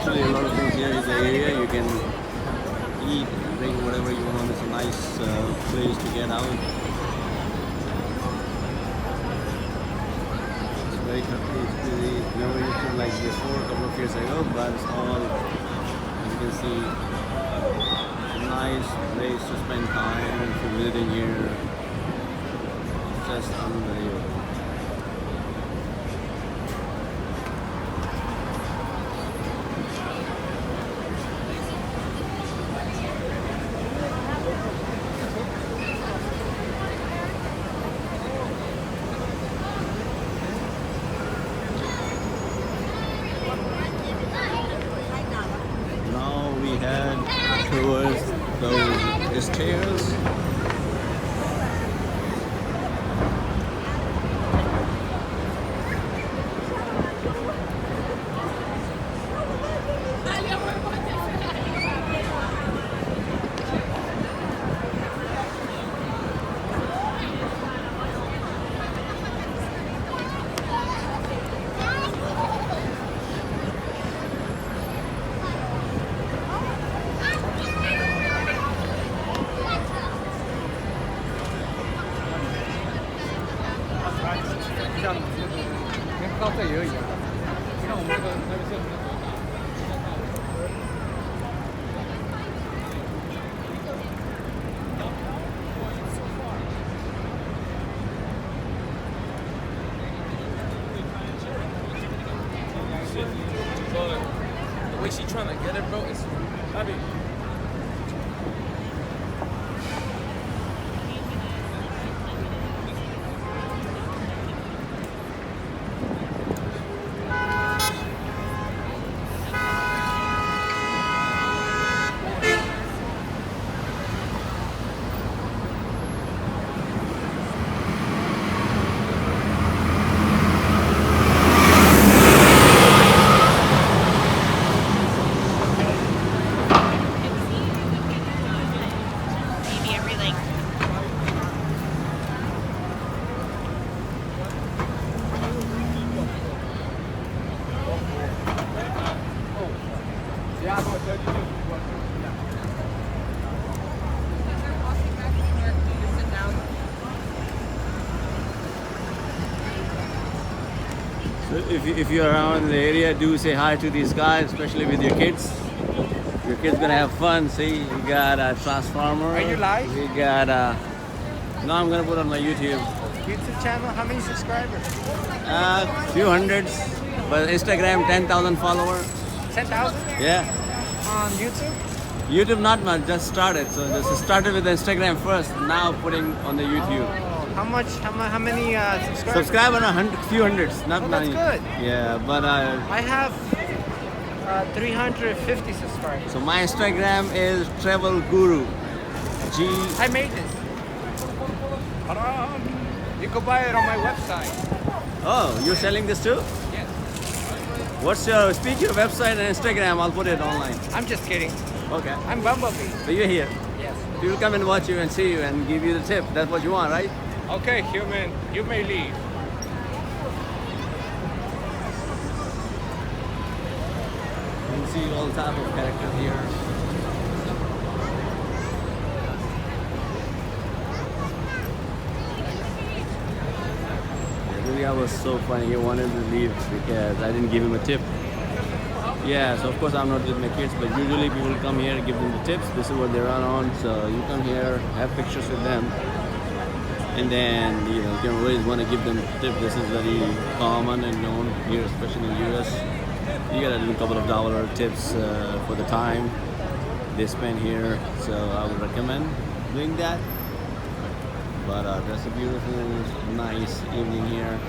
actually a lot of things here in the area. You can eat, drink whatever you want. It's a nice place to get out. It's very country. It's busy. Never used to like this before a couple of years ago, but it's all, as you can see, a nice place to spend time if you're visiting here. It's just unbelievable. Head towards those stairs. The way she trying to get it, bro, it's heavy. So if you're around the area, do say hi to these guys, especially with your kids. Your kids gonna have fun. See, you got a transformer. Are you live? We got no, I'm gonna put on my YouTube. YouTube channel? How many subscribers? Few hundreds, but Instagram 10,000 followers. 10,000? Yeah. On YouTube? YouTube not much, just started. So just started with Instagram first. Now putting on the YouTube. Oh, how much? How many subscribers? Subscribe on few hundreds, not Oh, that's many. good. Yeah, but I have 350 subscribers. so my Instagram is Travel Guru. I made this. You can buy it on my website. Oh, you're selling this too? Yes. What's your speak your website and Instagram? I'll put it online. I'm just kidding. Okay. I'm Bumblebee. So you're here. Yes. People come and watch you and see you and give you the tip. That's what you want, right? Okay, human, you may leave. You can see all type of characters here. The guy was so funny. He wanted to leave because I didn't give him a tip. Yeah, so of course I'm not with my kids, but usually people come here, give them the tips. This is what they run on. So you come here, have pictures with them, and then you can always want to give them a tip. This is very common and known here, especially in the US. You gotta do a couple of dollar tips for the time they spend here. So I would recommend doing that. But that's a beautiful, nice evening here.